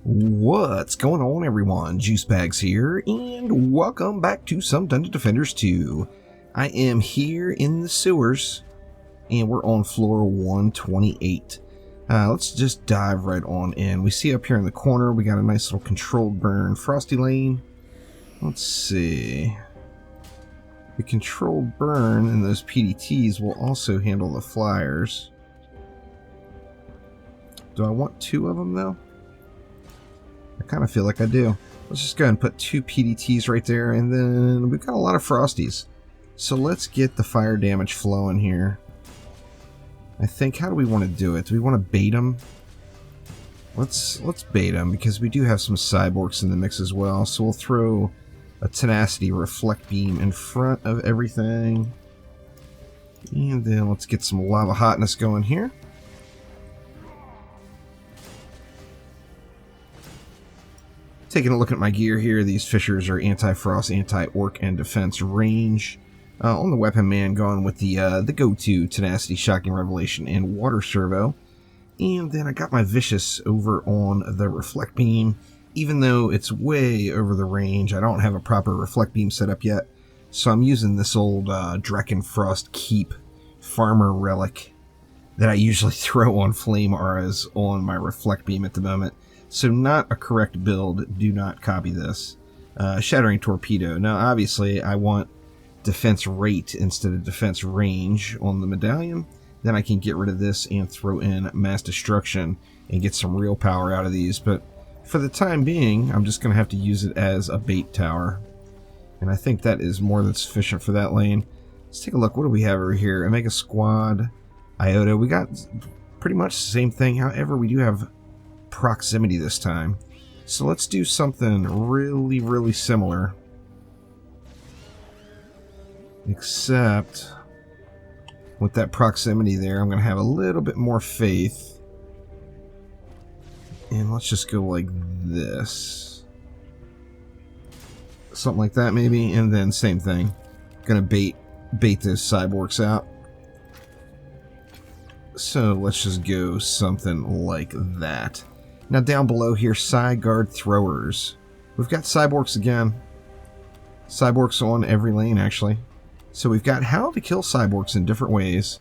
What's going on, everyone? Juicebags here, and welcome back to some Dungeon Defenders 2. I am here in the sewers, and we're on floor 128. Let's just dive right on in. We see up here in the corner, we got a nice little controlled burn frosty lane. Let's see. The controlled burn and those PDTs will also handle the flyers. Do I want two of them, though? I kind of feel like I do. Let's just go ahead and put two PDTs right there, and then we've got a lot of frosties. So let's get the fire damage flowing here. I think, how do we want to do it? Do we want to bait them? Let's bait them, because we do have some cyborgs in the mix as well. So we'll throw a tenacity reflect beam in front of everything. And then let's get some lava hotness going here. Taking a look at my gear here, these fishers are anti-frost, anti-orc, and defense range. On the weapon man, going with the go-to tenacity, shocking revelation, and water servo. And then I got my vicious over on the reflect beam. Even though it's way over the range, I don't have a proper reflect beam set up yet. So I'm using this old Dragonfall Keep farmer relic that I usually throw on flame auras on my reflect beam at the moment. So not a correct build, do not copy this. Shattering Torpedo. Now obviously I want defense rate instead of defense range on the medallion. Then I can get rid of this and throw in mass destruction and get some real power out of these. But for the time being, I'm just going to have to use it as a bait tower. And I think that is more than sufficient for that lane. Let's take a look. What do we have over here? Omega Squad, Iota. We got pretty much the same thing. However, we do have proximity this time. So let's do something really similar. Except with that proximity there, I'm going to have a little bit more faith. And let's just go like this. Something like that maybe. And then same thing. Going to bait those cyborgs out. So let's just go something like that. Now down below here, side guard throwers. We've got cyborgs again. Cyborgs on every lane, actually. So we've got how to kill cyborgs in different ways.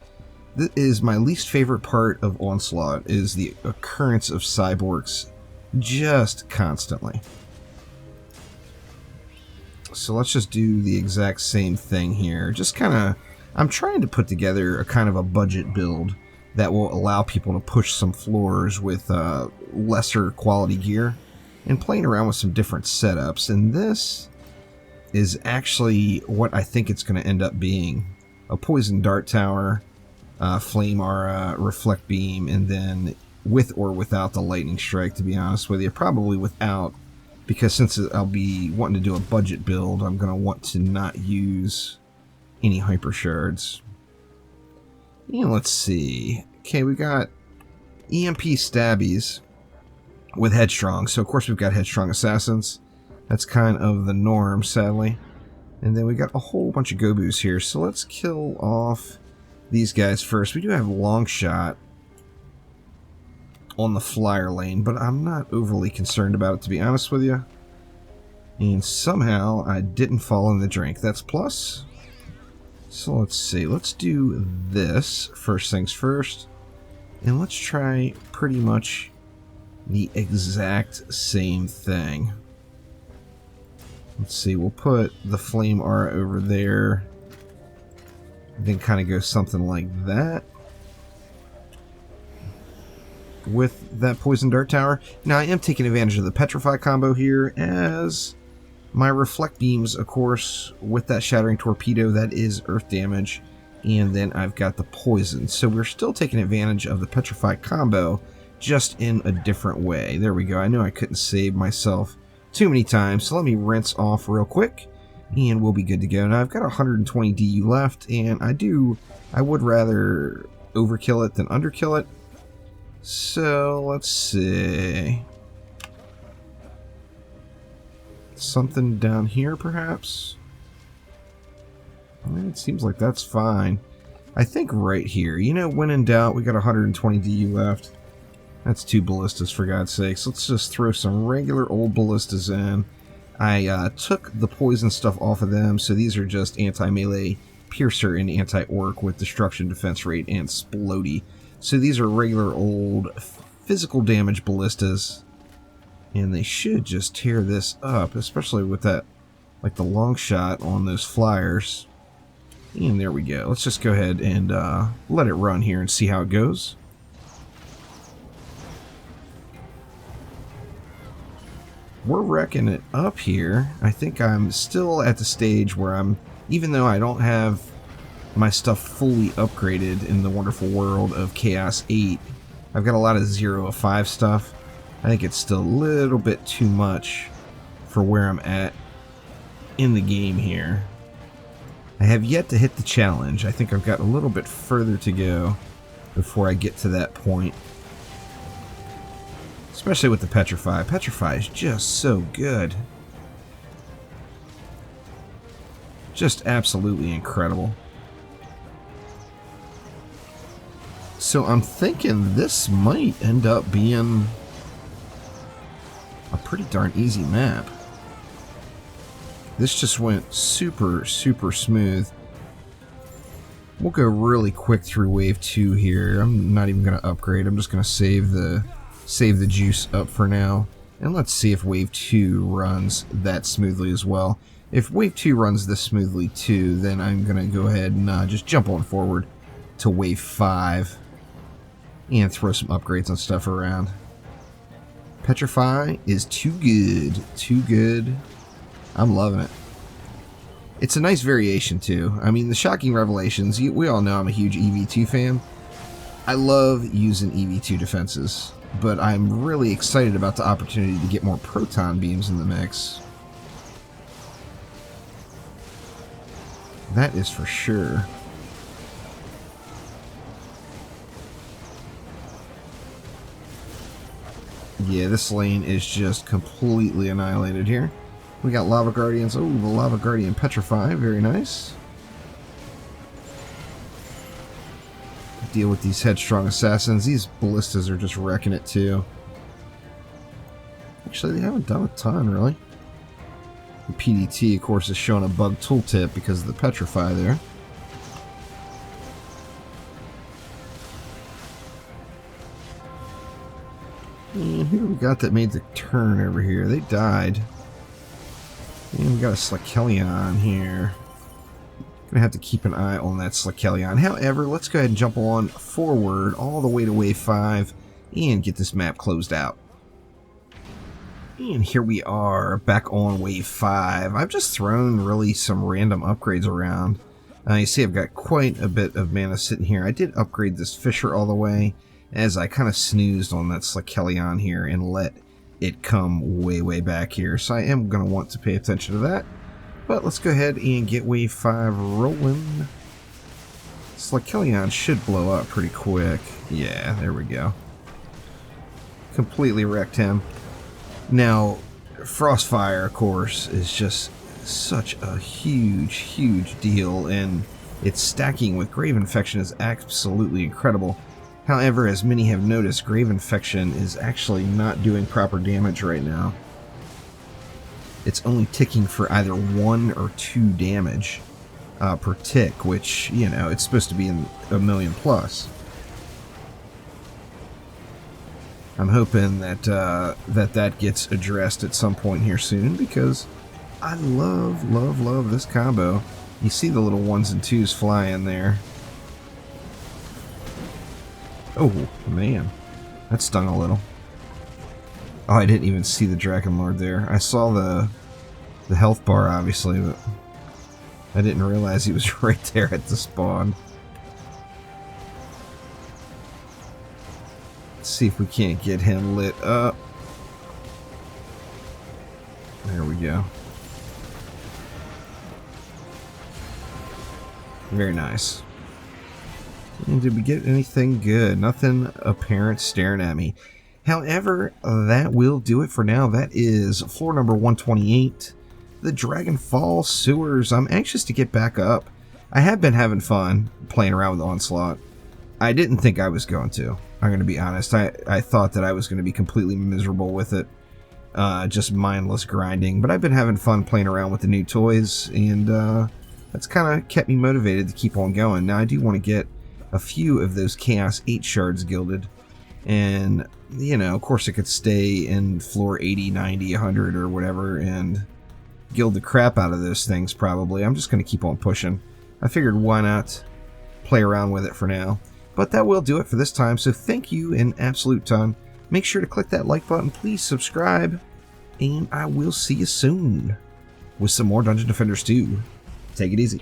This is my least favorite part of Onslaught, is the occurrence of cyborgs just constantly. So let's just do the exact same thing here. Just kind of, I'm trying to put together a kind of a budget build that will allow people to push some floors with lesser quality gear and playing around with some different setups. And this is actually what I think it's going to end up being. A poison dart tower, flame aura, reflect beam, and then with or without the lightning strike, to be honest with you. Probably without, because since I'll be wanting to do a budget build, I'm going to want to not use any hyper shards. And let's see. Okay, we got EMP stabbies with headstrong. So of course we've got headstrong assassins. That's kind of the norm, sadly. And then we got a whole bunch of gobus here. So let's kill off these guys first. We do have long shot on the flyer lane, but I'm not overly concerned about it, to be honest with you. And somehow I didn't fall in the drink. That's plus. So let's see, let's do this first things first, and let's try pretty much the exact same thing. Let's see, we'll put the flame aura over there, then kind of go something like that with that poison dart tower. Now I am taking advantage of the Petrify combo here, as my reflect beams, of course, with that shattering torpedo, that is earth damage, and then I've got the poison. So we're still taking advantage of the Petrify combo, just in a different way. There we go. I knew I couldn't save myself too many times, so let me rinse off real quick, and we'll be good to go. Now I've got 120 DU left, and I would rather overkill it than underkill it. So let's see. Something down here, perhaps? I mean, it seems like that's fine. I think right here. You know, when in doubt, we got 120 DU left. That's 2 ballistas, for God's sakes. Let's just throw some regular old ballistas in. I took the poison stuff off of them, so these are just anti-melee piercer and anti-orc with destruction, defense rate, and splody. So these are regular old physical damage ballistas, and they should just tear this up, especially with that, like the long shot on those flyers. And there we go. Let's just go ahead and let it run here and see how it goes. We're wrecking it up here. I think I'm still at the stage where I'm, even though I don't have my stuff fully upgraded in the wonderful world of Chaos 8, I've got a lot of 0 of 5 stuff. I think it's still a little bit too much for where I'm at in the game here. I have yet to hit the challenge. I think I've got a little bit further to go before I get to that point. Especially with the Petrify. Petrify is just so good. Just absolutely incredible. So I'm thinking this might end up being a pretty darn easy map. This just went super, super smooth. We'll go really quick through Wave 2 here. I'm not even going to upgrade. I'm just going to save the juice up for now. And let's see if Wave 2 runs that smoothly as well. If Wave 2 runs this smoothly too, then I'm going to go ahead and just jump on forward to Wave 5 and throw some upgrades and stuff around. Petrify is too good. Too good. I'm loving it. It's a nice variation too. I mean, the Shocking Revelations, we all know I'm a huge EV2 fan. I love using EV2 defenses, but I'm really excited about the opportunity to get more proton beams in the mix. That is for sure. Yeah, this lane is just completely annihilated here. We got Lava Guardians. Oh, the Lava Guardian Petrify. Very nice. Deal with these headstrong assassins. These ballistas are just wrecking it too. Actually, they haven't done a ton, really. The PDT, of course, is showing a bug tooltip because of the Petrify there. And who do we got that made the turn over here? They died. And we got a Slakelion here. Gonna have to keep an eye on that Slakelion. However, let's go ahead and jump on forward all the way to Wave 5 and get this map closed out. And here we are back on Wave 5. I've just thrown really some random upgrades around. You see I've got quite a bit of mana sitting here. I did upgrade this Fisher all the way as I kind of snoozed on that Slakelion here and let it come way, way back here. So I am going to want to pay attention to that. But let's go ahead and get Wave 5 rolling. Slakelion should blow up pretty quick. Yeah, there we go. Completely wrecked him. Now, Frostfire, of course, is just such a huge, huge deal, and its stacking with Grave Infection is absolutely incredible. However, as many have noticed, Grave Infection is actually not doing proper damage right now. It's only ticking for either 1 or 2 damage per tick, which, you know, it's supposed to be in a million plus. I'm hoping that that gets addressed at some point here soon, because I love, love, love this combo. You see the little 1s and 2s fly in there. Oh, man. That stung a little. Oh, I didn't even see the Dragon Lord there. I saw the health bar, obviously, but I didn't realize he was right there at the spawn. Let's see if we can't get him lit up. There we go. Very nice. And did we get anything good? Nothing apparent staring at me. However, that will do it for now. That is floor number 128, the Dragonfall sewers. I'm anxious to get back up. I have been having fun playing around with Onslaught. I didn't think I was going to. I'm going to be honest. I thought that I was going to be completely miserable with it. Just mindless grinding. But I've been having fun playing around with the new toys, and that's kind of kept me motivated to keep on going. Now, I do want to get a few of those Chaos 8 shards gilded. And, you know, of course I could stay in floor 80, 90, 100 or whatever and gild the crap out of those things probably. I'm just going to keep on pushing. I figured why not play around with it for now. But that will do it for this time, so thank you an absolute ton. Make sure to click that like button, please subscribe, and I will see you soon with some more Dungeon Defenders 2. Take it easy.